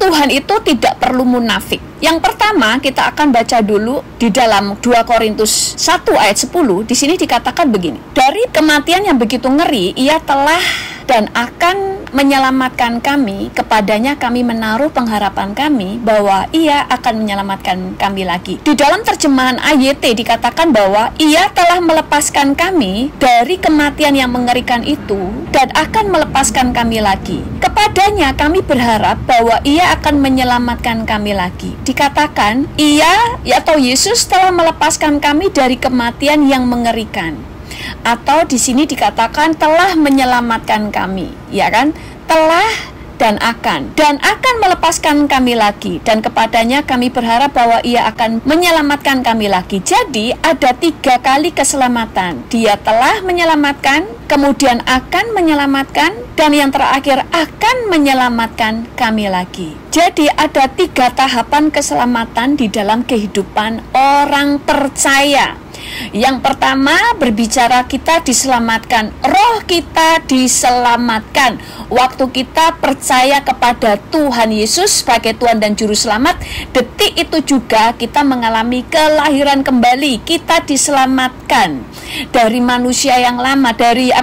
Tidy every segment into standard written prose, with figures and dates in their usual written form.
Tuhan itu tidak perlu munafik. Yang pertama kita akan baca dulu di dalam 2 Korintus 1 ayat 10. Di sini dikatakan begini. Dari kematian yang begitu ngeri, ia telah dan akan menyelamatkan kami, kepadanya kami menaruh pengharapan kami bahwa ia akan menyelamatkan kami lagi. Di dalam terjemahan AYT dikatakan bahwa ia telah melepaskan kami dari kematian yang mengerikan itu dan akan melepaskan kami lagi. Kepadanya kami berharap bahwa ia akan menyelamatkan kami lagi. Dikatakan ia atau Yesus telah melepaskan kami dari kematian yang mengerikan. Atau di sini dikatakan telah menyelamatkan kami, ya kan? Telah dan akan melepaskan kami lagi, dan kepadanya kami berharap bahwa ia akan menyelamatkan kami lagi. Jadi ada 3 kali keselamatan. Dia telah menyelamatkan, kemudian akan menyelamatkan, dan yang terakhir akan menyelamatkan kami lagi. Jadi ada 3 tahapan keselamatan di dalam kehidupan orang percaya. Yang pertama berbicara kita diselamatkan, roh kita diselamatkan. Waktu kita percaya kepada Tuhan Yesus sebagai Tuhan dan Juru Selamat, detik itu juga kita mengalami kelahiran kembali. Kita diselamatkan dari manusia yang lama, dari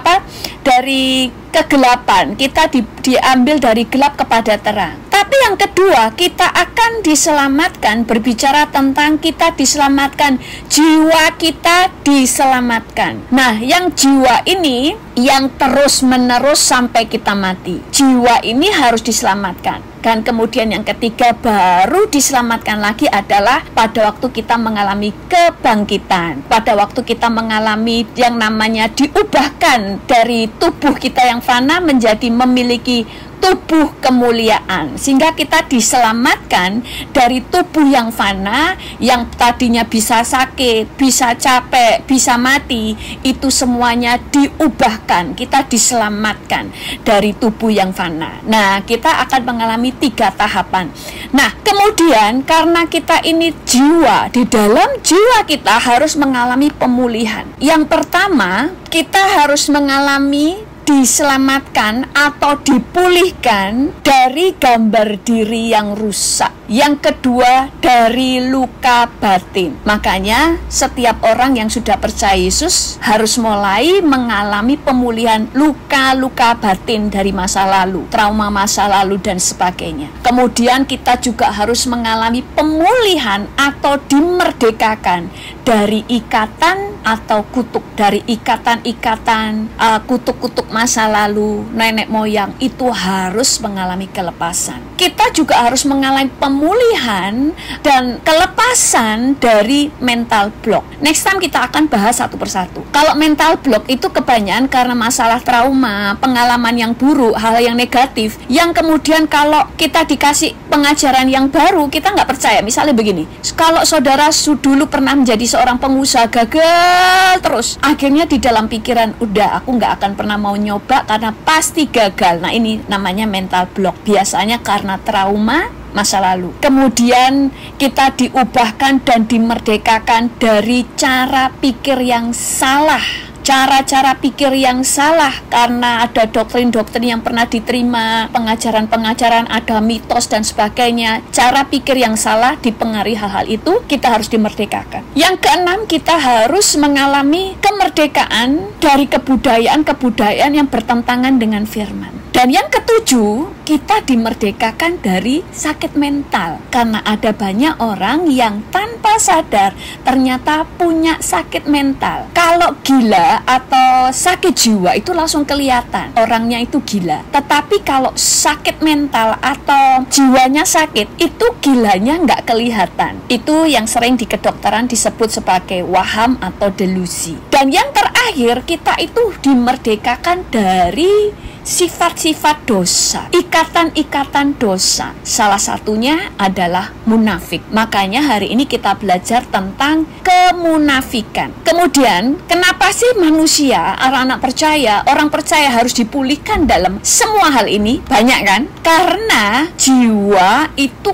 kegelapan. Kita diambil dari gelap kepada terang. Tapi yang kedua, kita akan diselamatkan, berbicara tentang kita diselamatkan, jiwa kita diselamatkan. Nah, yang jiwa ini yang terus-menerus sampai kita mati. Jiwa ini harus diselamatkan. Dan kemudian yang ketiga baru diselamatkan lagi adalah pada waktu kita mengalami kebangkitan. Pada waktu kita mengalami yang namanya diubahkan dari tubuh kita yang fana menjadi memiliki tubuh kemuliaan, sehingga kita diselamatkan dari tubuh yang fana, yang tadinya bisa sakit, bisa capek, bisa mati. Itu semuanya diubahkan, kita diselamatkan dari tubuh yang fana. Nah, kita akan mengalami 3 tahapan. Nah, kemudian karena kita ini jiwa, di dalam jiwa kita harus mengalami pemulihan. Yang pertama, kita harus mengalami diselamatkan atau dipulihkan dari gambar diri yang rusak. Yang kedua, dari luka batin. Makanya setiap orang yang sudah percaya Yesus harus mulai mengalami pemulihan luka-luka batin dari masa lalu, trauma masa lalu dan sebagainya. Kemudian kita juga harus mengalami pemulihan atau dimerdekakan dari ikatan atau kutuk, dari ikatan-ikatan kutuk-kutuk masa lalu, nenek moyang. Itu harus mengalami kelepasan. Kita juga harus mengalami pemulihan dan kelepasan dari mental block. Next time kita akan bahas satu persatu. Kalau mental block itu kebanyakan karena masalah trauma, pengalaman yang buruk, hal yang negatif, yang kemudian kalau kita dikasih pengajaran yang baru, kita nggak percaya. Misalnya begini, kalau saudara dulu pernah menjadi seorang pengusaha gagal terus, akhirnya di dalam pikiran, udah aku nggak akan pernah mau nyoba karena pasti gagal. Nah, ini namanya mental block. Biasanya karena trauma masa lalu. Kemudian kita diubahkan dan dimerdekakan dari cara pikir yang salah. Cara-cara pikir yang salah karena ada doktrin-doktrin yang pernah diterima, pengajaran-pengajaran, ada mitos dan sebagainya. Cara pikir yang salah dipengaruhi hal-hal itu, kita harus dimerdekakan. Yang keenam, kita harus mengalami kemerdekaan dari kebudayaan-kebudayaan yang bertentangan dengan firman. Dan yang ketujuh, kita dimerdekakan dari sakit mental. Karena ada banyak orang yang tanpa sadar ternyata punya sakit mental. Kalau gila atau sakit jiwa itu langsung kelihatan orangnya itu gila. Tetapi kalau sakit mental atau jiwanya sakit, itu gilanya nggak kelihatan. Itu yang sering di kedokteran disebut sebagai waham atau delusi. Dan yang terakhir, kita itu dimerdekakan dari sifat-sifat dosa, ikatan-ikatan dosa. Salah satunya adalah munafik. Makanya hari ini kita belajar tentang kemunafikan. Kemudian, kenapa sih manusia, anak-anak percaya, orang percaya harus dipulihkan dalam semua hal ini? Banyak kan? Karena jiwa itu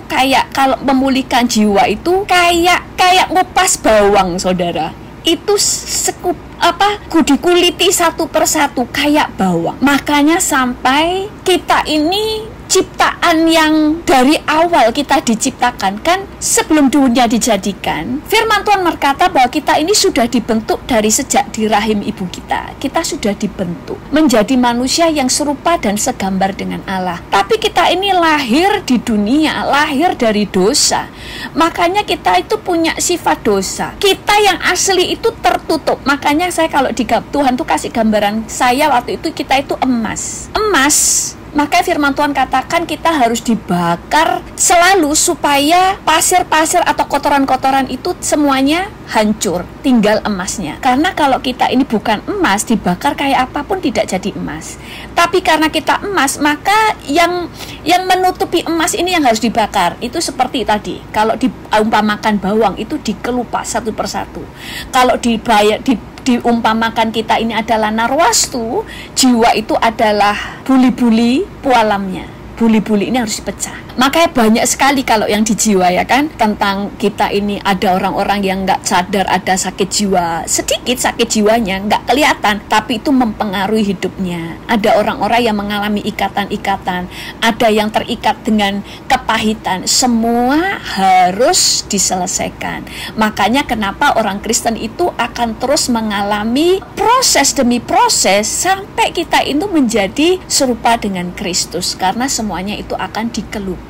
kalau memulihkan jiwa itu kayak ngupas bawang, saudara. Itu dikuliti satu persatu kayak bawang. Makanya sampai kita ini ciptaan yang dari awal kita diciptakan, kan sebelum dunia dijadikan, firman Tuhan berkata bahwa kita ini sudah dibentuk dari sejak di rahim ibu kita. Kita sudah dibentuk menjadi manusia yang serupa dan segambar dengan Allah. Tapi kita ini lahir di dunia, lahir dari dosa. Makanya kita itu punya sifat dosa. Kita yang asli itu tertutup. Makanya saya kalau Tuhan tuh kasih gambaran saya waktu itu, kita itu emas. Maka firman Tuhan katakan kita harus dibakar selalu supaya pasir-pasir atau kotoran-kotoran itu semuanya hancur, tinggal emasnya. Karena kalau kita ini bukan emas, dibakar kayak apapun tidak jadi emas. Tapi karena kita emas, maka yang menutupi emas ini yang harus dibakar. Itu seperti tadi, kalau diumpamakan bawang itu dikelupas satu persatu. Kalau diumpamakan kita ini adalah narwastu, jiwa itu adalah buli-buli pualamnya. Buli-buli ini harus dipecah. Makanya banyak sekali kalau yang di jiwa, ya kan, tentang kita ini ada orang-orang yang nggak sadar ada sakit jiwa, sedikit sakit jiwanya nggak kelihatan, tapi itu mempengaruhi hidupnya. Ada orang-orang yang mengalami ikatan-ikatan, ada yang terikat dengan kepahitan. Semua harus diselesaikan. Makanya kenapa orang Kristen itu akan terus mengalami proses demi proses sampai kita itu menjadi serupa dengan Kristus, karena semuanya itu akan dikelupas.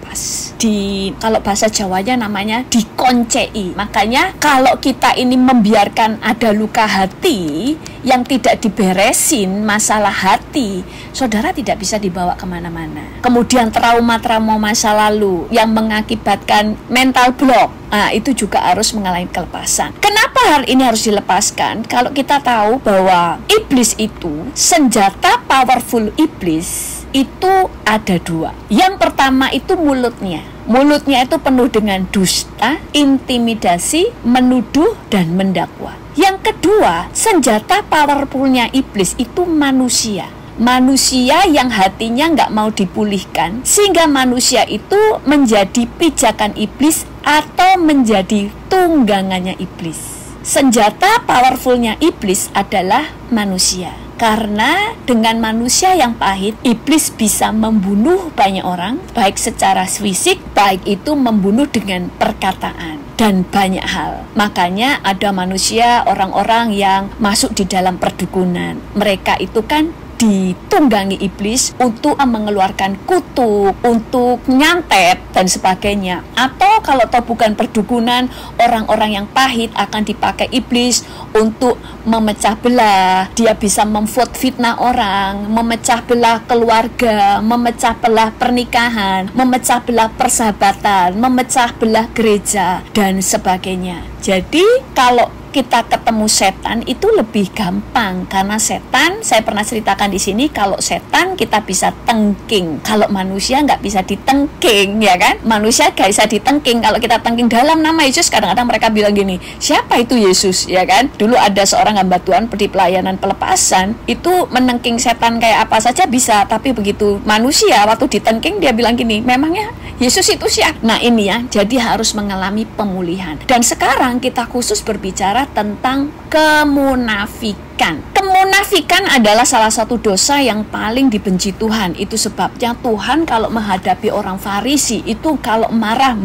Kalau bahasa Jawanya namanya dikoncei. Makanya kalau kita ini membiarkan ada luka hati yang tidak diberesin, masalah hati, saudara tidak bisa dibawa kemana-mana. Kemudian trauma-trauma masa lalu yang mengakibatkan mental block, itu juga harus mengalami kelepasan. Kenapa hal ini harus dilepaskan? Kalau kita tahu bahwa iblis itu, senjata powerful iblis itu ada dua. Yang pertama itu mulutnya. Mulutnya itu penuh dengan dusta, intimidasi, menuduh, dan mendakwa. Yang kedua, senjata powerfulnya iblis itu manusia. Manusia yang hatinya nggak mau dipulihkan, sehingga manusia itu menjadi pijakan iblis atau menjadi tunggangannya iblis. Senjata powerfulnya iblis adalah manusia. Karena dengan manusia yang pahit, iblis bisa membunuh banyak orang, baik secara fisik, baik itu membunuh dengan perkataan, dan banyak hal. Makanya ada manusia, orang-orang yang masuk di dalam perdukunan. Mereka itu kan ditunggangi iblis untuk mengeluarkan kutuk, untuk nyantet dan sebagainya. Atau kalau toh bukan perdukunan, orang-orang yang pahit akan dipakai iblis untuk memecah belah. Dia bisa memfitnah orang, memecah belah keluarga, memecah belah pernikahan, memecah belah persahabatan, memecah belah gereja dan sebagainya. Jadi kalau kita ketemu setan itu lebih gampang, karena setan, saya pernah ceritakan di sini, kalau setan kita bisa tengking, kalau manusia nggak bisa ditengking, ya kan? Manusia nggak bisa ditengking. Kalau kita tengking dalam nama Yesus, kadang-kadang mereka bilang gini, siapa itu Yesus, ya kan? Dulu ada seorang hamba Tuhan di pelayanan pelepasan, itu menengking setan kayak apa saja bisa, tapi begitu manusia waktu ditengking dia bilang gini, memangnya Yesus itu siapa? Nah ini ya, jadi harus mengalami pemulihan. Dan sekarang kita khusus berbicara tentang kemunafikan. Kemunafikan adalah salah satu dosa yang paling dibenci Tuhan. Itu sebabnya Tuhan kalau menghadapi orang Farisi itu kalau marah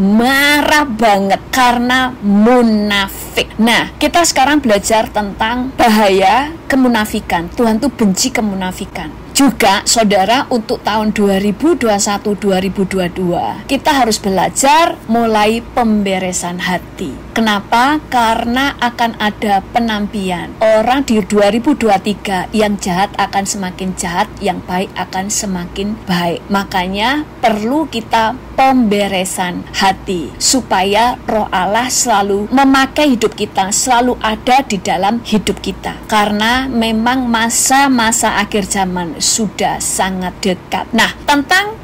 banget karena munafik. Nah, kita sekarang belajar tentang bahaya kemunafikan. Tuhan tuh benci kemunafikan. Juga saudara, untuk tahun 2021-2022 kita harus belajar mulai pemberesan hati. Kenapa? Karena akan ada penampian. Orang di 2023 yang jahat akan semakin jahat, yang baik akan semakin baik. Makanya perlu kita pemberesan hati supaya Roh Allah selalu memakai hidup kita, selalu ada di dalam hidup kita. Karena memang masa-masa akhir zaman sudah sangat dekat. Nah, tentang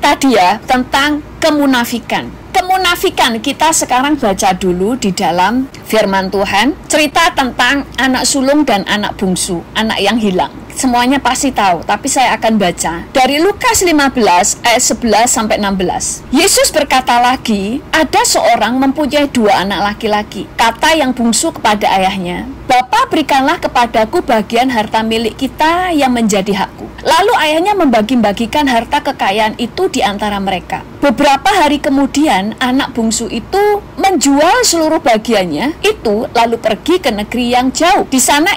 kemunafikan. Kemunafikan kita sekarang baca dulu di dalam firman Tuhan, cerita tentang anak sulung dan anak bungsu, anak yang hilang. Semuanya pasti tahu, tapi saya akan baca dari Lukas 15 ayat 11 sampai 16. Yesus berkata lagi, ada seorang mempunyai 2 anak laki-laki. Kata yang bungsu kepada ayahnya, "Bapa, berikanlah kepadaku bagian harta milik kita yang menjadi hakku." Lalu ayahnya membagi-bagikan harta kekayaan itu di antara mereka. Beberapa hari kemudian, anak bungsu itu menjual seluruh bagiannya itu, lalu pergi ke negeri yang jauh. Di sana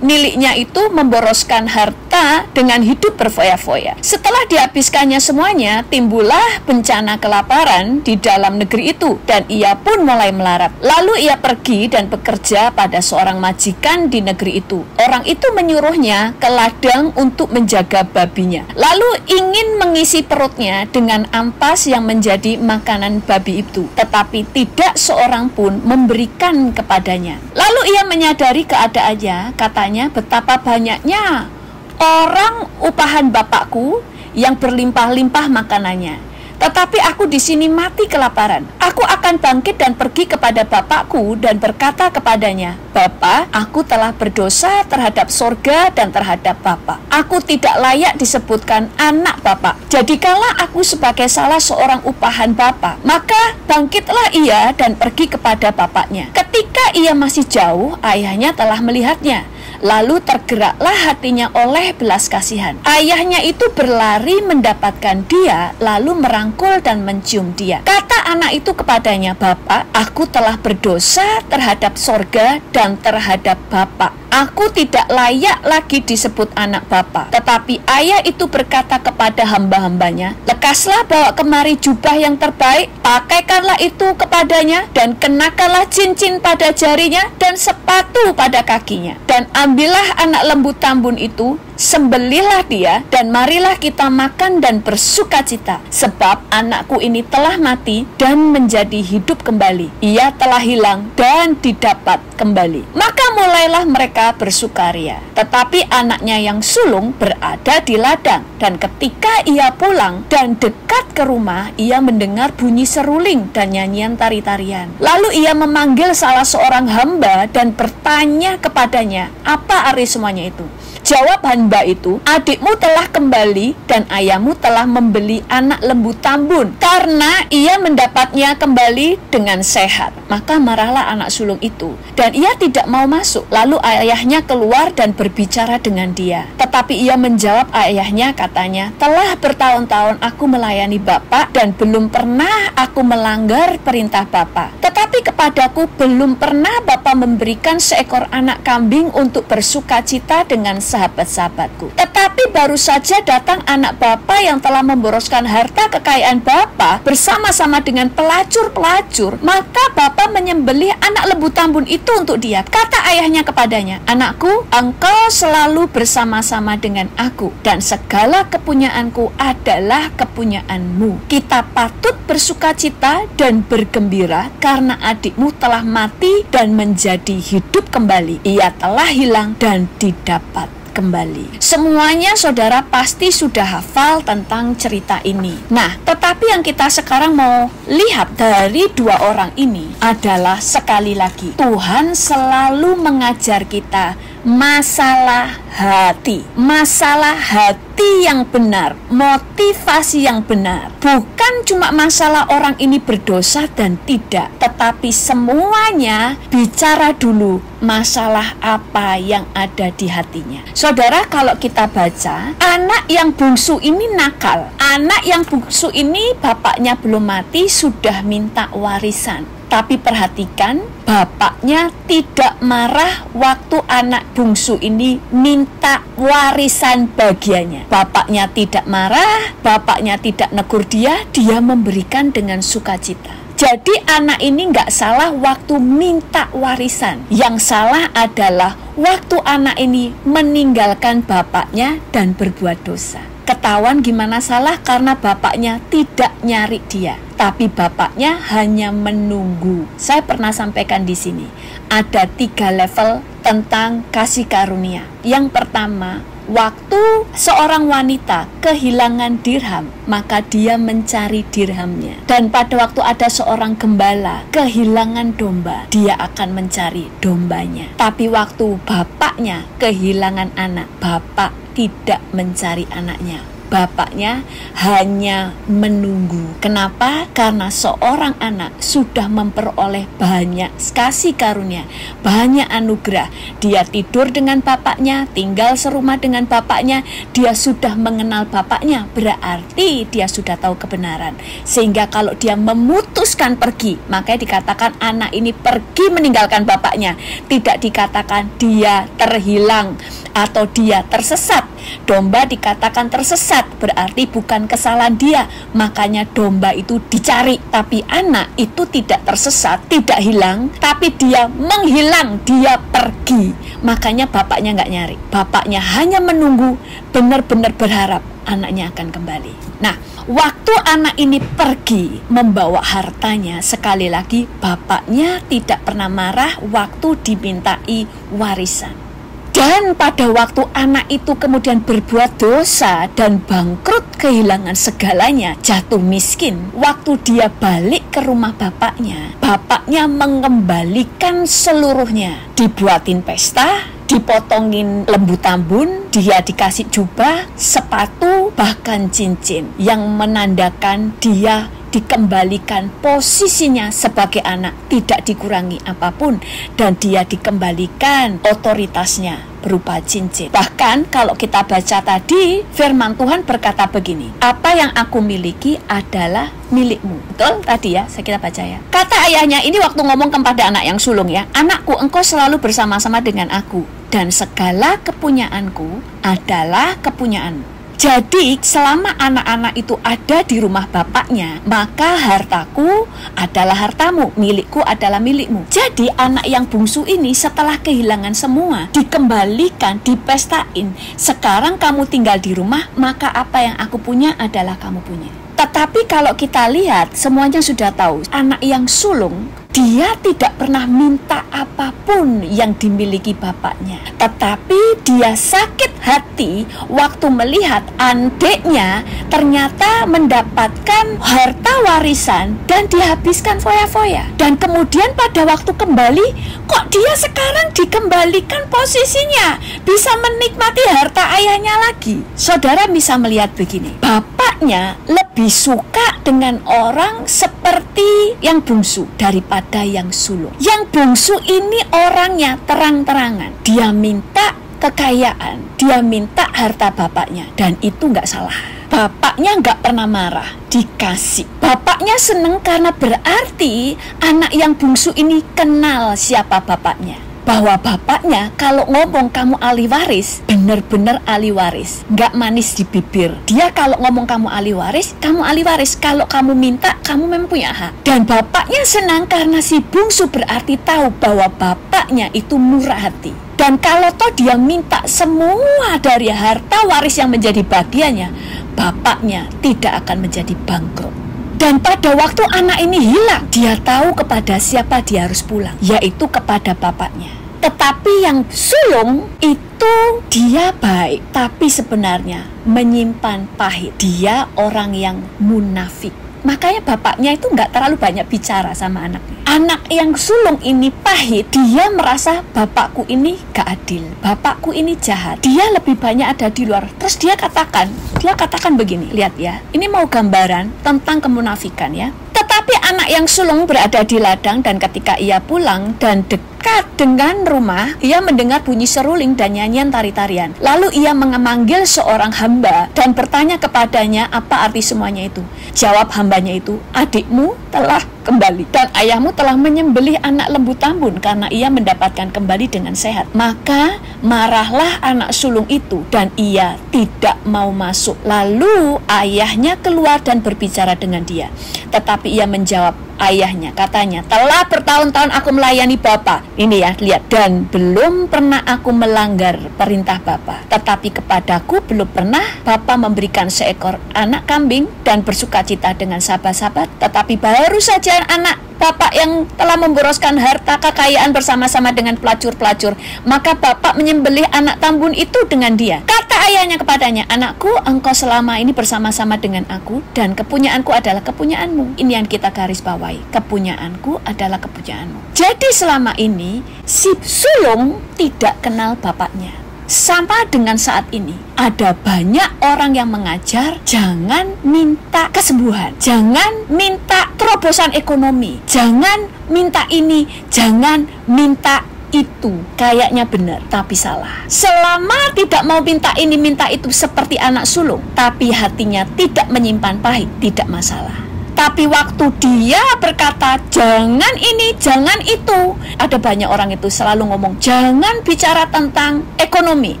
miliknya itu memboroskan harta dengan hidup berfoya-foya. Setelah dihabiskannya semuanya, timbullah bencana kelaparan di dalam negeri itu, dan ia pun mulai melarat. Lalu ia pergi dan bekerja pada seorang majikan di negeri itu. Orang itu menyuruhnya ke ladang untuk menjaga babinya, lalu ingin mengisi perutnya dengan ampas yang menjadi makanan babi itu, tetapi tidak seorang pun memberikan kepadanya. Lalu ia menyadari keadaannya, katanya, "Betapa banyaknya orang upahan bapakku yang berlimpah-limpah makanannya, tetapi aku di sini mati kelaparan. Aku akan bangkit dan pergi kepada bapakku dan berkata kepadanya, 'Bapa, aku telah berdosa terhadap sorga dan terhadap Bapa. Aku tidak layak disebutkan anak Bapa. Jadikanlah aku sebagai salah seorang upahan Bapa.' Maka bangkitlah ia dan pergi kepada bapaknya. Ketika ia masih jauh, ayahnya telah melihatnya. Lalu tergeraklah hatinya oleh belas kasihan. Ayahnya itu berlari mendapatkan dia, lalu merangkul dan mencium dia. Kata anak itu kepadanya, 'Bapa, aku telah berdosa terhadap sorga dan terhadap Bapa. Aku tidak layak lagi disebut anak Bapa.' Tetapi ayah itu berkata kepada hamba-hambanya, 'Lekaslah bawa kemari jubah yang terbaik, pakaikanlah itu kepadanya, dan kenakanlah cincin pada jarinya dan sepatu pada kakinya. Dan ambillah anak lembu tambun itu, sembelihlah dia, dan marilah kita makan dan bersukacita. Sebab anakku ini telah mati dan menjadi hidup kembali. Ia telah hilang dan didapat kembali.' Maka mulailah mereka bersukaria. Tetapi anaknya yang sulung berada di ladang, dan ketika ia pulang dan dekat ke rumah, ia mendengar bunyi seruling dan nyanyian tari-tarian. Lalu ia memanggil salah seorang hamba dan bertanya kepadanya, 'Apa arti semuanya itu?' Jawab hamba itu, 'Adikmu telah kembali dan ayahmu telah membeli anak lembu tambun, karena ia mendapatnya kembali dengan sehat.' Maka marahlah anak sulung itu, dan ia tidak mau masuk. Lalu ayahnya keluar dan berbicara dengan dia. Tetapi ia menjawab ayahnya, katanya, 'Telah bertahun-tahun aku melayani Bapak, dan belum pernah aku melanggar perintah Bapak. Tetapi kepadaku belum pernah Bapak memberikan seekor anak kambing untuk bersukacita dengan sahabat-sahabatku. Tetapi baru saja datang anak Bapa yang telah memboroskan harta kekayaan Bapa bersama-sama dengan pelacur-pelacur. Maka Bapa menyembelih anak lembu tambun itu untuk dia. Kata ayahnya kepadanya, 'Anakku, engkau selalu bersama-sama dengan aku, dan segala kepunyaanku adalah kepunyaanmu. Kita patut bersukacita dan bergembira karena adikmu telah mati dan menjadi hidup kembali. Ia telah hilang dan didapat kembali.'" Semuanya saudara pasti sudah hafal tentang cerita ini. Nah, tetapi yang kita sekarang mau lihat dari dua orang ini adalah, sekali lagi, Tuhan selalu mengajar kita masalah hati. Masalah hati yang benar, motivasi yang benar. Bukan cuma masalah orang ini berdosa dan tidak, tetapi semuanya bicara dulu masalah apa yang ada di hatinya. Saudara, kalau kita baca, anak yang bungsu ini nakal. Anak yang bungsu ini bapaknya belum mati sudah minta warisan. Tapi perhatikan, bapaknya tidak marah waktu anak bungsu ini minta warisan bagiannya. Bapaknya tidak marah, bapaknya tidak negur dia memberikan dengan sukacita. Jadi anak ini nggak salah waktu minta warisan. Yang salah adalah waktu anak ini meninggalkan bapaknya dan berbuat dosa. Ketahuan gimana salah karena bapaknya tidak nyari dia, tapi bapaknya hanya menunggu. Saya pernah sampaikan di sini, ada 3 level tentang kasih karunia. Yang pertama, waktu seorang wanita kehilangan dirham, maka dia mencari dirhamnya. Dan pada waktu ada seorang gembala kehilangan domba, dia akan mencari dombanya. Tapi waktu bapaknya kehilangan anak, bapak tidak mencari anaknya. bapaknya hanya menunggu. Kenapa? Karena seorang anak sudah memperoleh banyak kasih karunia, banyak anugerah. Dia tidur dengan bapaknya, tinggal serumah dengan bapaknya, dia sudah mengenal bapaknya, berarti dia sudah tahu kebenaran. Sehingga kalau dia memutuskan pergi, makanya dikatakan anak ini pergi meninggalkan bapaknya. Tidak dikatakan dia terhilang atau dia tersesat. Domba dikatakan tersesat, berarti bukan kesalahan dia, makanya domba itu dicari. Tapi anak itu tidak tersesat, tidak hilang, tapi dia menghilang, dia pergi. Makanya bapaknya nggak nyari, bapaknya hanya menunggu, benar-benar berharap anaknya akan kembali. Nah, waktu anak ini pergi membawa hartanya, sekali lagi bapaknya tidak pernah marah waktu dimintai warisan. Dan pada waktu anak itu kemudian berbuat dosa dan bangkrut, kehilangan segalanya, jatuh miskin, waktu dia balik ke rumah bapaknya, bapaknya mengembalikan seluruhnya. Dibuatin pesta, dipotongin lembu tambun, dia dikasih jubah, sepatu, bahkan cincin, yang menandakan dia dikembalikan posisinya sebagai anak, tidak dikurangi apapun, dan dia dikembalikan otoritasnya berupa cincin. Bahkan kalau kita baca tadi, firman Tuhan berkata begini, apa yang aku miliki adalah milikmu. Betul tadi ya, saya kita baca ya. Kata ayahnya ini waktu ngomong kepada anak yang sulung ya, anakku, engkau selalu bersama-sama dengan aku, dan segala kepunyaanku adalah kepunyaanmu. Jadi selama anak-anak itu ada di rumah bapaknya, maka hartaku adalah hartamu, milikku adalah milikmu. Jadi anak yang bungsu ini setelah kehilangan semua, dikembalikan, dipestain. Sekarang kamu tinggal di rumah, maka apa yang aku punya adalah kamu punya. Tetapi kalau kita lihat, semuanya sudah tahu, anak yang sulung, dia tidak pernah minta apapun yang dimiliki bapaknya. Tetapi dia sakit hati waktu melihat adiknya ternyata mendapatkan harta warisan dan dihabiskan foya-foya. Dan kemudian pada waktu kembali, kok dia sekarang dikembalikan posisinya, bisa menikmati harta ayahnya lagi. Saudara bisa melihat begini, bapaknya lebih suka dengan orang seperti yang bungsu daripada yang sulung. Yang bungsu ini orangnya terang-terangan, dia minta kekayaan, dia minta harta bapaknya, dan itu nggak salah. Bapaknya nggak pernah marah, dikasih. Bapaknya seneng karena berarti anak yang bungsu ini kenal siapa bapaknya. Bahwa bapaknya kalau ngomong kamu ahli waris, benar-benar ahli waris, nggak manis di bibir. Dia kalau ngomong kamu ahli waris, kamu ahli waris. Kalau kamu minta, kamu memang punya hak. Dan bapaknya senang karena si bungsu berarti tahu bahwa bapaknya itu murah hati. Dan kalau toh dia minta semua dari harta waris yang menjadi bagiannya, bapaknya tidak akan menjadi bangkrut. Dan pada waktu anak ini hilang, dia tahu kepada siapa dia harus pulang, yaitu kepada bapaknya. Tetapi yang sulung itu dia baik, tapi sebenarnya menyimpan pahit. Dia orang yang munafik. Makanya bapaknya itu nggak terlalu banyak bicara sama anaknya. Anak yang sulung ini pahit, dia merasa bapakku ini gak adil, bapakku ini jahat, dia lebih banyak ada di luar. Terus dia katakan begini, lihat ya, ini mau gambaran tentang kemunafikan ya. Tetapi anak yang sulung berada di ladang, dan ketika ia pulang dan dekat dengan rumah, ia mendengar bunyi seruling dan nyanyian tari-tarian. Lalu ia memanggil seorang hamba dan bertanya kepadanya apa arti semuanya itu. Jawab hambanya itu, adikmu telah kembali dan ayahmu telah menyembelih anak lembu tambun karena ia mendapatkan kembali dengan sehat. Maka marahlah anak sulung itu dan ia tidak mau masuk. Lalu ayahnya keluar dan berbicara dengan dia. Tetapi ia menjawab ayahnya, katanya, telah bertahun-tahun aku melayani Bapa. Ini ya, lihat, dan belum pernah aku melanggar perintah Bapa. Tetapi kepadaku belum pernah Bapa memberikan seekor anak kambing dan bersukacita dengan sahabat-sahabat. Tetapi baru saja anak Bapak yang telah memboroskan harta kekayaan bersama-sama dengan pelacur-pelacur. Maka Bapak menyembelih anak tambun itu dengan dia. Kata ayahnya kepadanya, anakku, engkau selama ini bersama-sama dengan aku dan kepunyaanku adalah kepunyaanmu. Ini yang kita garis bawahi. Kepunyaanku adalah kepunyaanmu. Jadi selama ini si sulung tidak kenal bapaknya. Sama dengan saat ini, ada banyak orang yang mengajar jangan minta kesembuhan, jangan minta terobosan ekonomi, jangan minta ini, jangan minta itu. Kayaknya benar, tapi salah. Selama tidak mau minta ini, minta itu seperti anak sulung, tapi hatinya tidak menyimpan pahit, tidak masalah. Tapi waktu dia berkata jangan ini, jangan itu, ada banyak orang itu selalu ngomong jangan bicara tentang ekonomi.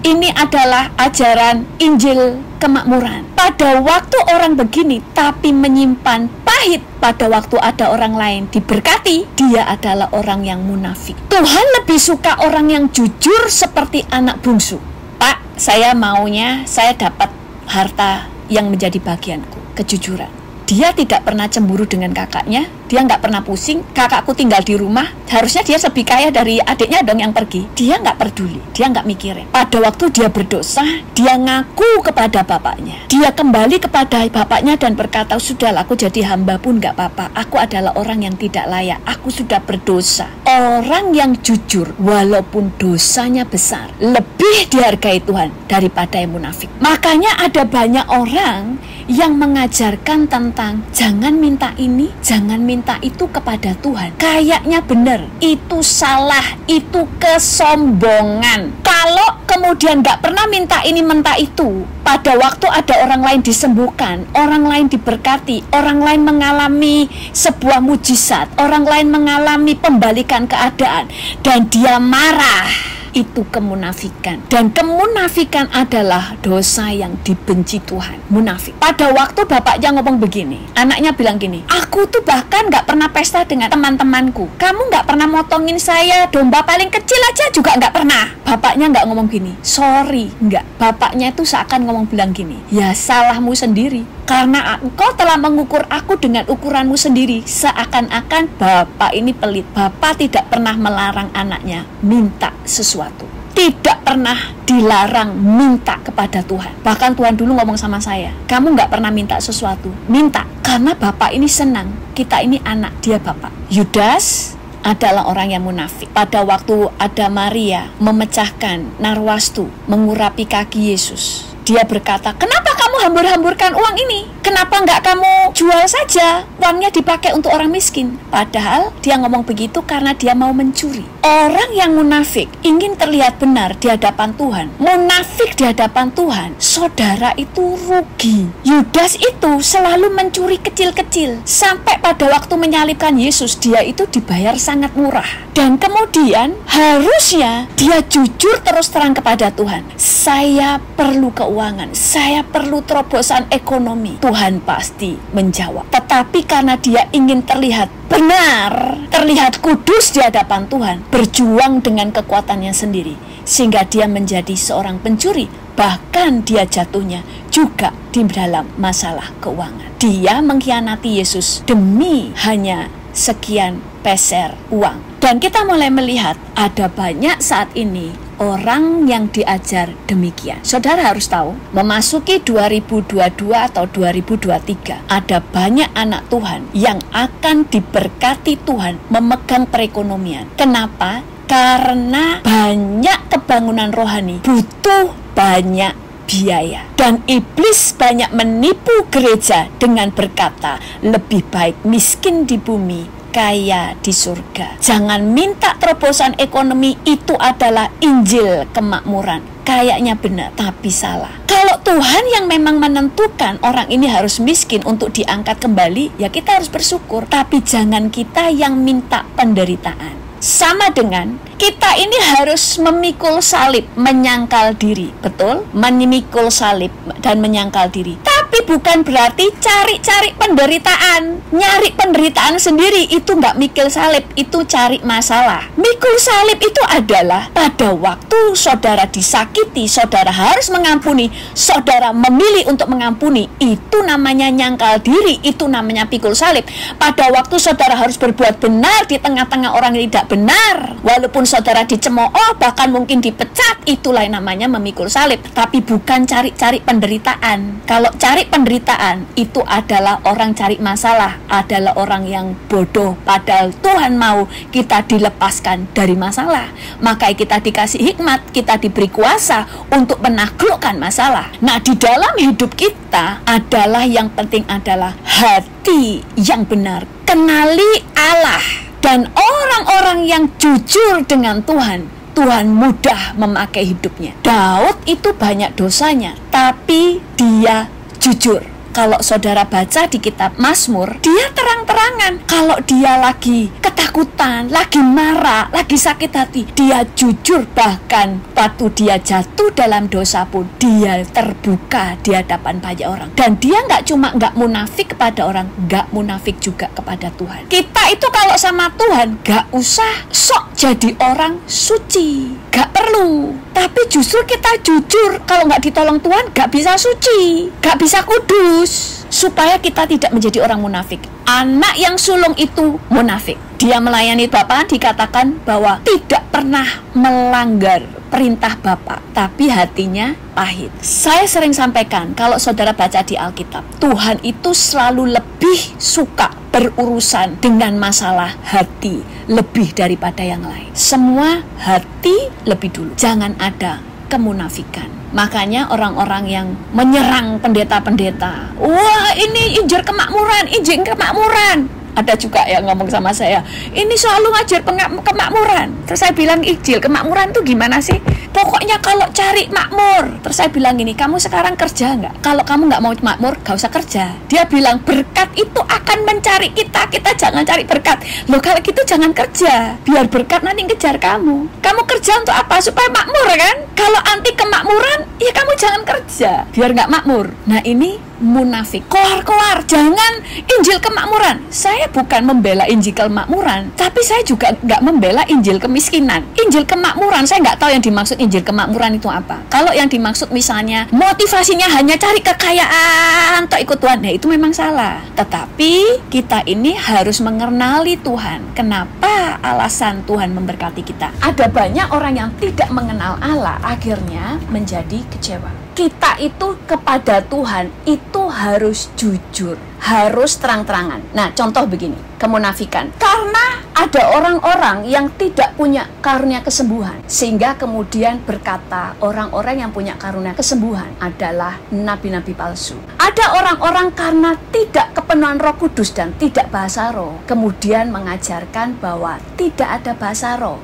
Ini adalah ajaran Injil kemakmuran. Pada waktu orang begini tapi menyimpan pahit, pada waktu ada orang lain diberkati, dia adalah orang yang munafik. Tuhan lebih suka orang yang jujur seperti anak bungsu. Pak, saya maunya saya dapat harta yang menjadi bagianku, kejujuran. Dia tidak pernah cemburu dengan kakaknya, dia nggak pernah pusing, kakakku tinggal di rumah, harusnya dia lebih kaya dari adiknya dong yang pergi. Dia nggak peduli, dia nggak mikirin. Pada waktu dia berdosa, dia ngaku kepada bapaknya. Dia kembali kepada bapaknya dan berkata, sudahlah, aku jadi hamba pun nggak apa-apa, aku adalah orang yang tidak layak, aku sudah berdosa. Orang yang jujur, walaupun dosanya besar, lebih dihargai Tuhan daripada yang munafik. Makanya ada banyak orang yang mengajarkan tentang jangan minta ini, jangan minta itu kepada Tuhan. Kayaknya benar, itu salah, itu kesombongan. Kalau kemudian gak pernah minta ini, minta itu, pada waktu ada orang lain disembuhkan, orang lain diberkati, orang lain mengalami sebuah mujizat, orang lain mengalami pembalikan keadaan, dan dia marah, itu kemunafikan. Dan kemunafikan adalah dosa yang dibenci Tuhan. Munafik. Pada waktu bapaknya ngomong begini, anaknya bilang gini, aku tuh bahkan gak pernah pesta dengan teman-temanku, kamu gak pernah motongin saya, domba paling kecil aja juga gak pernah. Bapaknya gak ngomong gini, sorry, enggak. Bapaknya itu seakan ngomong bilang gini, ya salahmu sendiri, karena engkau telah mengukur aku dengan ukuranmu sendiri. Seakan-akan bapak ini pelit. Bapak tidak pernah melarang anaknya minta sesuatu, tidak pernah dilarang minta kepada Tuhan. Bahkan Tuhan dulu ngomong sama saya, kamu gak pernah minta sesuatu, minta, karena bapak ini senang, kita ini anak dia bapak. Yudas adalah orang yang munafik. Pada waktu ada Maria memecahkan narwastu, mengurapi kaki Yesus, dia berkata, kenapa kamu hambur-hamburkan uang ini? Kenapa nggak kamu jual saja? Uangnya dipakai untuk orang miskin. Padahal dia ngomong begitu karena dia mau mencuri. Orang yang munafik ingin terlihat benar di hadapan Tuhan, munafik di hadapan Tuhan, saudara itu rugi. Yudas itu selalu mencuri kecil-kecil, sampai pada waktu menyalibkan Yesus, dia itu dibayar sangat murah. Dan kemudian harusnya dia jujur terus terang kepada Tuhan, saya perlu keuangan, saya perlu terobosan ekonomi. Tuhan pasti menjawab. Tetapi karena dia ingin terlihat benar, terlihat kudus di hadapan Tuhan, berjuang dengan kekuatannya sendiri, sehingga dia menjadi seorang pencuri. Bahkan dia jatuhnya juga di dalam masalah keuangan. Dia mengkhianati Yesus demi hanya sekian peser uang. Dan kita mulai melihat ada banyak saat ini orang yang diajar demikian. Saudara harus tahu, memasuki 2022 atau 2023, ada banyak anak Tuhan yang akan diberkati Tuhan memegang perekonomian. Kenapa? Karena banyak kebangunan rohani butuh banyak biaya. Dan iblis banyak menipu gereja dengan berkata, lebih baik miskin di bumi, kaya di surga. Jangan minta terobosan ekonomi, itu adalah Injil kemakmuran. Kayaknya benar, tapi salah. Kalau Tuhan yang memang menentukan orang ini harus miskin untuk diangkat kembali, ya kita harus bersyukur. Tapi jangan kita yang minta penderitaan. Sama dengan kita ini harus memikul salib, menyangkal diri. Betul? Memikul salib dan menyangkal diri. Tapi bukan berarti cari-cari penderitaan. Nyari penderitaan sendiri itu nggak mikul salib, itu cari masalah. Mikul salib itu adalah pada waktu saudara disakiti, saudara harus mengampuni, saudara memilih untuk mengampuni. Itu namanya nyangkal diri, itu namanya pikul salib. Pada waktu saudara harus berbuat benar di tengah-tengah orang yang tidak benar, walaupun saudara dicemooh, bahkan mungkin dipecat, itulah namanya memikul salib. Tapi bukan cari-cari penderitaan. Kalau cari penderitaan, itu adalah orang cari masalah, adalah orang yang bodoh. Padahal Tuhan mau kita dilepaskan dari masalah. Maka kita dikasih hikmat, kita diberi kuasa untuk menaklukkan masalah. Nah, di dalam hidup kita adalah yang penting adalah hati yang benar. Kenali Allah. Dan orang-orang yang jujur dengan Tuhan, Tuhan mudah memakai hidupnya. Daud itu banyak dosanya, tapi dia jujur. Kalau saudara baca di kitab Mazmur, dia terang-terangan. Kalau dia lagi ketakutan, lagi marah, lagi sakit hati, dia jujur. Bahkan waktu dia jatuh dalam dosa pun, dia terbuka di hadapan banyak orang. Dan dia nggak munafik kepada orang, nggak munafik juga kepada Tuhan. Kita itu kalau sama Tuhan, nggak usah sok jadi orang suci, nggak perlu. Tapi justru kita jujur. Kalau nggak ditolong Tuhan, nggak bisa suci, nggak bisa kudus. Supaya kita tidak menjadi orang munafik. Anak yang sulung itu munafik. Dia melayani Bapa, dikatakan bahwa tidak pernah melanggar perintah Bapa, tapi hatinya pahit. Saya sering sampaikan, kalau saudara baca di Alkitab, Tuhan itu selalu lebih suka berurusan dengan masalah hati lebih daripada yang lain. Semua hati lebih dulu. Jangan ada kemunafikan. Makanya orang-orang yang menyerang pendeta-pendeta, wah ini injil kemakmuran. Ada juga yang ngomong sama saya, ini selalu ngajar kemakmuran. Terus saya bilang, injil kemakmuran itu gimana sih? Pokoknya kalau cari makmur. Terus saya bilang gini, kamu sekarang kerja nggak? Kalau kamu nggak mau makmur, gak usah kerja. Dia bilang, berkat itu akan mencari kita jangan cari berkat. Loh, kalau gitu jangan kerja, biar berkat nanti ngejar kamu. Kamu kerja untuk apa? Supaya makmur kan? Kalau anti kemakmuran, ya kamu jangan kerja, biar nggak makmur. Nah, ini munafik. Keluar, jangan injil kemakmuran. Saya bukan membela injil kemakmuran, tapi saya juga nggak membela injil kemiskinan. Injil kemakmuran, saya nggak tahu yang dimaksud injil kemakmuran itu apa. Kalau yang dimaksud misalnya motivasinya hanya cari kekayaan untuk ikut Tuhan, nah itu memang salah. Tetapi kita ini harus mengenali Tuhan. Kenapa alasan Tuhan memberkati kita? Ada banyak orang yang tidak mengenal Allah, akhirnya menjadi kecewa. Kita itu kepada Tuhan itu harus jujur, harus terang-terangan. Nah, contoh begini, kemunafikan. Karena ada orang-orang yang tidak punya karunia kesembuhan, sehingga kemudian berkata orang-orang yang punya karunia kesembuhan adalah nabi-nabi palsu. Ada orang-orang karena tidak kepenuhan Roh Kudus dan tidak bahasa roh, kemudian mengajarkan bahwa tidak ada bahasa roh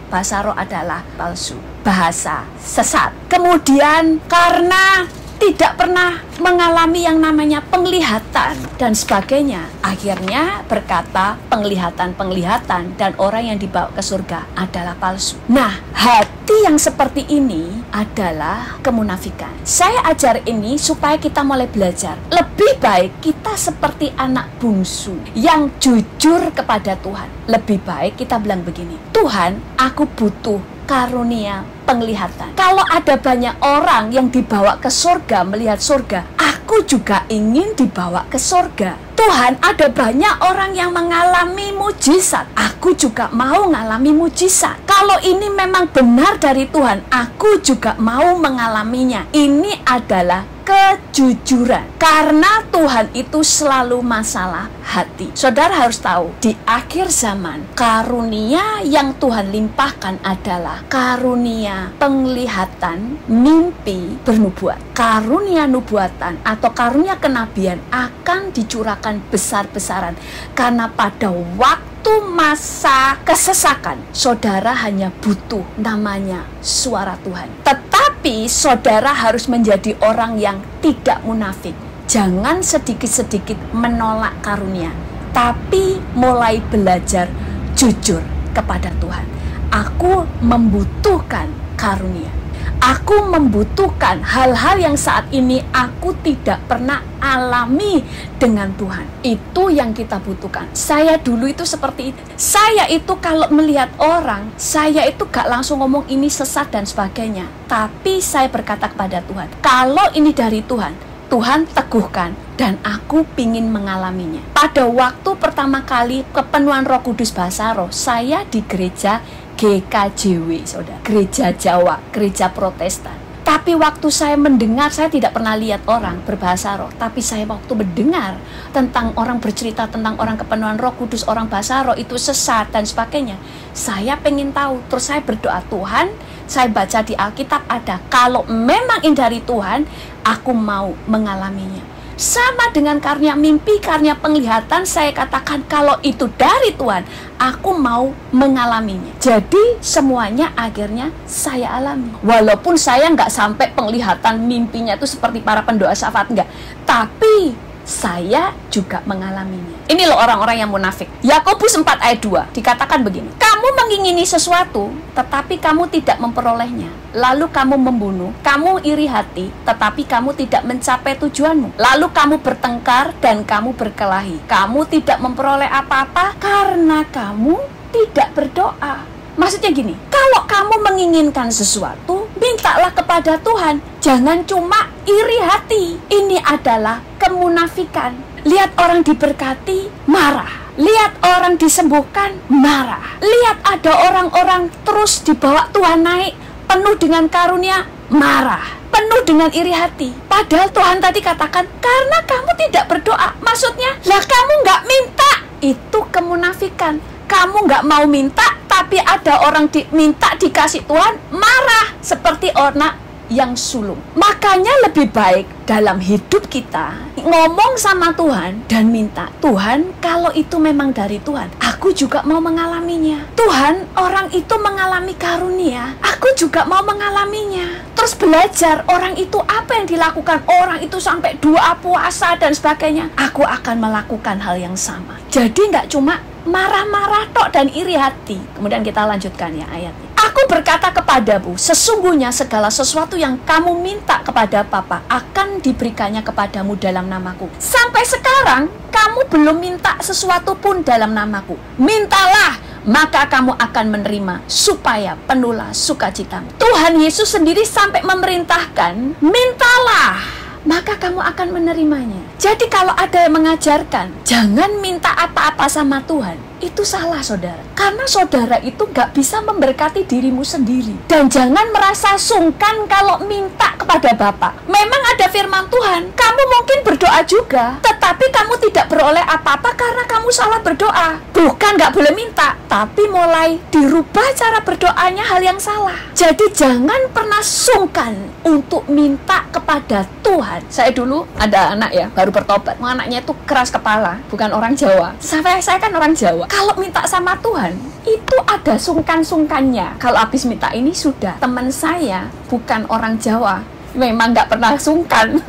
adalah palsu, bahasa sesat. Kemudian karena tidak pernah mengalami yang namanya penglihatan dan sebagainya, akhirnya berkata penglihatan dan orang yang dibawa ke surga adalah palsu. Nah, hati yang seperti ini adalah kemunafikan. Saya ajar ini supaya kita mulai belajar. Lebih baik kita seperti anak bungsu yang jujur kepada Tuhan. Lebih baik kita bilang begini, Tuhan, aku butuh karunia penglihatan. Kalau ada banyak orang yang dibawa ke surga, melihat surga, aku juga ingin dibawa ke surga. Tuhan, ada banyak orang yang mengalami mujizat, aku juga mau mengalami mujizat. Kalau ini memang benar dari Tuhan, aku juga mau mengalaminya. Ini adalah kejujuran. Karena Tuhan itu selalu masalah hati. Saudara harus tahu, di akhir zaman, karunia yang Tuhan limpahkan adalah karunia penglihatan, mimpi, bernubuat. Karunia nubuatan atau karunia kenabian akan dicurahkan besar-besaran. Karena pada waktu masa kesesakan, saudara hanya butuh namanya suara Tuhan. Tetapi saudara harus menjadi orang yang tidak munafik. Jangan sedikit-sedikit menolak karunia, tapi mulai belajar jujur kepada Tuhan. Aku membutuhkan karunia. Aku membutuhkan hal-hal yang saat ini aku tidak pernah alami dengan Tuhan. Itu yang kita butuhkan. Saya dulu itu seperti itu. Saya itu kalau melihat orang, saya itu gak langsung ngomong ini sesat dan sebagainya. Tapi saya berkata kepada Tuhan, kalau ini dari Tuhan, Tuhan teguhkan dan aku pingin mengalaminya. Pada waktu pertama kali kepenuhan Roh Kudus bahasa roh, saya di gereja GKJW, saudara, gereja Jawa, gereja Protestan. Tetapi waktu saya mendengar, saya tidak pernah lihat orang berbahasa roh, tapi saya waktu mendengar tentang orang bercerita tentang orang kepenuhan Roh Kudus, orang bahasa roh itu sesat dan sebagainya, saya pengen tahu. Terus saya berdoa, Tuhan, saya baca di Alkitab ada, kalau memang ini dari Tuhan, aku mau mengalaminya. Sama dengan karunia mimpi, karunia penglihatan, saya katakan kalau itu dari Tuhan, aku mau mengalaminya. Jadi semuanya akhirnya saya alami. Walaupun saya nggak sampai penglihatan mimpinya itu seperti para pendoa syafaat, enggak. Tapi saya juga mengalaminya. Ini loh orang-orang yang munafik. Yakobus 4 ayat 2 dikatakan begini, kamu mengingini sesuatu, tetapi kamu tidak memperolehnya. Lalu kamu membunuh, kamu iri hati, tetapi kamu tidak mencapai tujuanmu. Lalu kamu bertengkar dan kamu berkelahi. Kamu tidak memperoleh apa-apa karena kamu tidak berdoa. Maksudnya gini, kalau kamu menginginkan sesuatu, mintalah kepada Tuhan. Jangan cuma iri hati. Ini adalah kemunafikan. Lihat orang diberkati, marah. Lihat orang disembuhkan, marah. Lihat ada orang-orang terus dibawa Tuhan naik, penuh dengan karunia, marah. Penuh dengan iri hati. Padahal Tuhan tadi katakan, karena kamu tidak berdoa. Maksudnya, lah kamu nggak minta. Itu kemunafikan. Kamu nggak mau minta, tapi ada orang minta dikasih Tuhan, marah. Seperti orang yang sulung. Makanya lebih baik dalam hidup kita ngomong sama Tuhan dan minta, Tuhan, kalau itu memang dari Tuhan, aku juga mau mengalaminya. Tuhan, orang itu mengalami karunia, aku juga mau mengalaminya. Terus belajar orang itu apa yang dilakukan, orang itu sampai doa, puasa dan sebagainya, aku akan melakukan hal yang sama. Jadi nggak cuma marah-marah tok dan iri hati. Kemudian kita lanjutkan ya ayatnya. Aku berkata kepadamu, sesungguhnya segala sesuatu yang kamu minta kepada Bapa akan diberikannya kepadamu dalam namaku. Sampai sekarang kamu belum minta sesuatu pun dalam namaku. Mintalah, maka kamu akan menerima supaya penuhlah sukacitamu. Tuhan Yesus sendiri sampai memerintahkan, mintalah, maka kamu akan menerimanya. Jadi kalau ada yang mengajarkan jangan minta apa-apa sama Tuhan, itu salah saudara. Karena saudara itu gak bisa memberkati dirimu sendiri. Dan jangan merasa sungkan kalau minta kepada Bapa. Memang ada firman Tuhan, kamu mungkin berdoa juga, tetapi kamu tidak beroleh apa-apa karena kamu salah berdoa. Bukan gak boleh minta, tapi mulai dirubah cara berdoanya hal yang salah. Jadi jangan pernah sungkan untuk minta kepada Tuhan. Saya dulu ada anak ya, baru bertobat. Anaknya itu keras kepala, bukan orang Jawa. Saya kan orang Jawa. Kalau minta sama Tuhan, itu ada sungkan-sungkannya. Kalau habis minta ini sudah. Teman saya bukan orang Jawa, memang nggak pernah sungkan.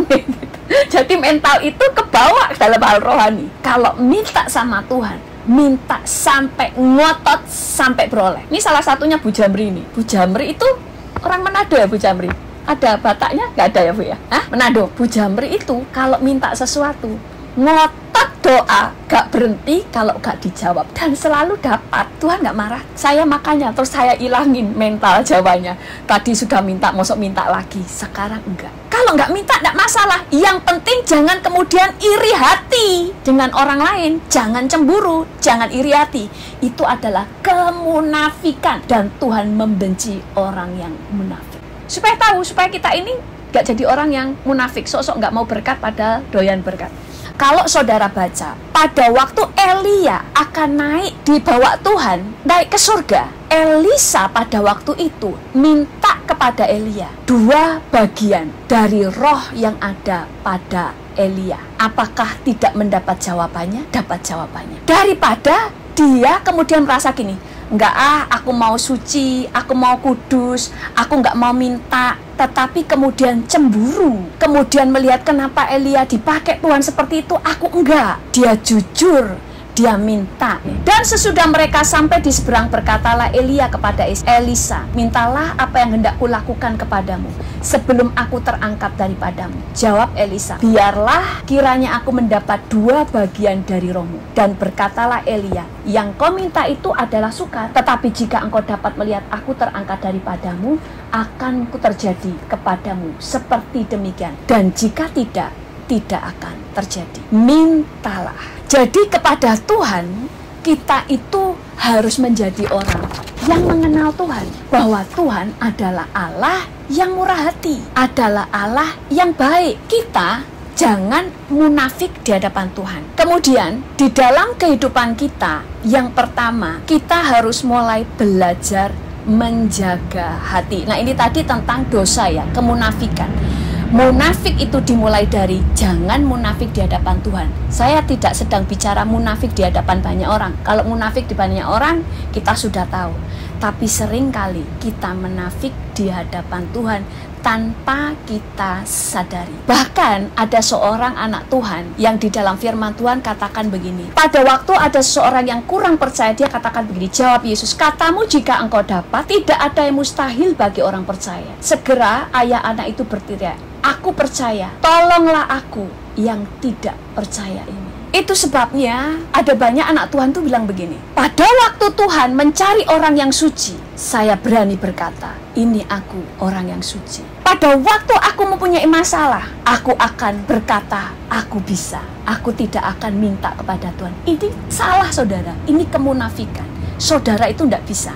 Jadi mental itu kebawa dalam hal rohani. Kalau minta sama Tuhan, minta sampai ngotot, sampai beroleh. Ini salah satunya Bu Jamri ini. Bu Jamri itu orang Manado ya Bu Jamri? Ada Bataknya? Nggak ada ya Bu ya? Hah? Manado. Bu Jamri itu kalau minta sesuatu, ngotot doa, gak berhenti kalau gak dijawab, dan selalu dapat. Tuhan gak marah. Saya makanya terus saya ilangin mental Jawanya. Tadi sudah minta, mosok minta lagi, sekarang enggak. Kalau nggak minta enggak masalah. Yang penting jangan kemudian iri hati dengan orang lain. Jangan cemburu, jangan iri hati. Itu adalah kemunafikan, dan Tuhan membenci orang yang munafik. Supaya tahu, supaya kita ini gak jadi orang yang munafik, sok-sok gak mau berkat padahal doyan berkat. Kalau saudara baca, pada waktu Elia akan naik dibawa Tuhan, naik ke surga, Elisa pada waktu itu minta kepada Elia 2 bagian dari roh yang ada pada Elia. Apakah tidak mendapat jawabannya? Dapat jawabannya. Daripada dia kemudian merasa gini, enggak aku mau suci, aku mau kudus, aku enggak mau minta, tetapi kemudian cemburu, kemudian melihat kenapa Elia dipakai Tuhan seperti itu, aku enggak. Dia jujur, dia minta. Dan sesudah mereka sampai di seberang, berkatalah Elia kepada Elisa, mintalah apa yang hendak kulakukan kepadamu sebelum aku terangkat daripadamu. Jawab Elisa, biarlah kiranya aku mendapat 2 bagian dari rohmu. Dan berkatalah Elia, yang kau minta itu adalah sukar, tetapi jika engkau dapat melihat aku terangkat daripadamu, akan ku terjadi kepadamu seperti demikian. Dan jika tidak akan terjadi. Mintalah. Jadi kepada Tuhan, kita itu harus menjadi orang yang mengenal Tuhan, bahwa Tuhan adalah Allah yang murah hati, adalah Allah yang baik. Kita jangan munafik di hadapan Tuhan. Kemudian di dalam kehidupan kita, yang pertama kita harus mulai belajar menjaga hati. Nah, ini tadi tentang dosa ya, kemunafikan. Munafik itu dimulai dari jangan munafik di hadapan Tuhan. Saya tidak sedang bicara munafik di hadapan banyak orang. Kalau munafik di banyak orang, kita sudah tahu. Tapi seringkali kita munafik di hadapan Tuhan tanpa kita sadari. Bahkan ada seorang anak Tuhan yang di dalam firman Tuhan katakan begini. Pada waktu ada seseorang yang kurang percaya, dia katakan begini, jawab Yesus, katamu jika engkau dapat, tidak ada yang mustahil bagi orang percaya. Segera ayah anak itu berteriak, aku percaya, tolonglah aku yang tidak percaya ini. Itu sebabnya ada banyak anak Tuhan tuh bilang begini, pada waktu Tuhan mencari orang yang suci, saya berani berkata, ini aku orang yang suci. Pada waktu aku mempunyai masalah, aku akan berkata, aku bisa. Aku tidak akan minta kepada Tuhan. Ini salah saudara, ini kemunafikan. Saudara itu tidak bisa.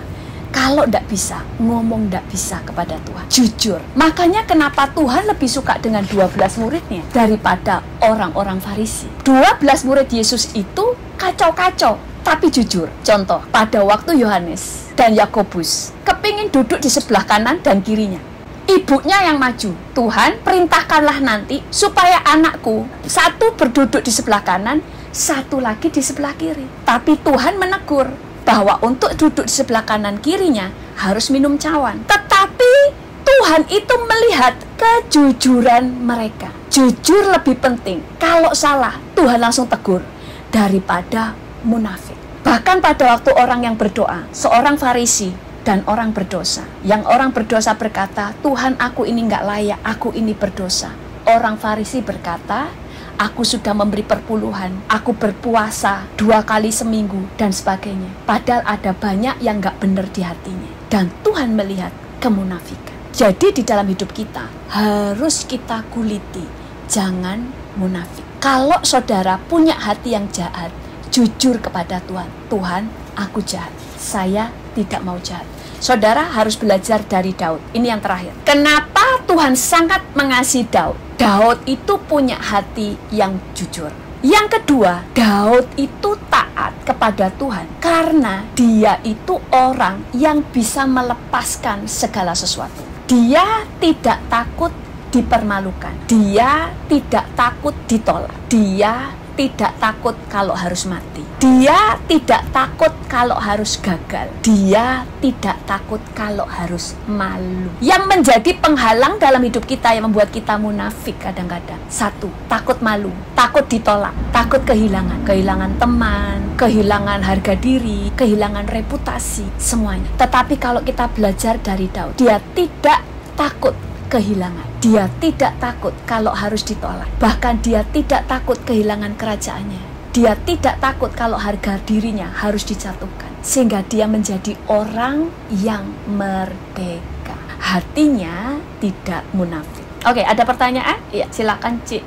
Kalau tidak bisa, ngomong tidak bisa kepada Tuhan. Jujur. Makanya kenapa Tuhan lebih suka dengan 12 muridnya daripada orang-orang Farisi. 12 murid Yesus itu kacau-kacau, tapi jujur. Contoh, pada waktu Yohanes dan Yakobus kepingin duduk di sebelah kanan dan kirinya, ibunya yang maju. Tuhan, perintahkanlah nanti supaya anakku satu berduduk di sebelah kanan, satu lagi di sebelah kiri. Tapi Tuhan menegur bahwa untuk duduk di sebelah kanan kirinya harus minum cawan. Tetapi Tuhan itu melihat kejujuran mereka. Jujur lebih penting. Kalau salah, Tuhan langsung tegur daripada munafik. Bahkan pada waktu orang yang berdoa, seorang Farisi dan orang berdosa. Yang orang berdosa berkata, Tuhan, aku ini nggak layak, aku ini berdosa. Orang Farisi berkata, aku sudah memberi perpuluhan, aku berpuasa 2 kali seminggu, dan sebagainya. Padahal ada banyak yang nggak benar di hatinya. Dan Tuhan melihat kemunafikan. Jadi di dalam hidup kita, harus kita kuliti, jangan munafik. Kalau saudara punya hati yang jahat, jujur kepada Tuhan. Tuhan, aku jahat, saya tidak mau jahat. Saudara harus belajar dari Daud. Ini yang terakhir. Kenapa Tuhan sangat mengasihi Daud? Daud itu punya hati yang jujur. Yang kedua, Daud itu taat kepada Tuhan karena dia itu orang yang bisa melepaskan segala sesuatu. Dia tidak takut dipermalukan. Dia tidak takut ditolak. Dia tidak takut kalau harus mati. Dia tidak takut kalau harus gagal. Dia tidak takut kalau harus malu. Yang menjadi penghalang dalam hidup kita yang membuat kita munafik kadang-kadang. 1, takut malu, takut ditolak, takut kehilangan. Kehilangan teman, kehilangan harga diri, kehilangan reputasi, semuanya. Tetapi kalau kita belajar dari Daud, dia tidak takut kehilangan. Dia tidak takut kalau harus ditolak. Bahkan dia tidak takut kehilangan kerajaannya. Dia tidak takut kalau harga dirinya harus dijatuhkan. Sehingga dia menjadi orang yang merdeka. Hatinya tidak munafik. Oke, ada pertanyaan? Iya, silakan, Cik.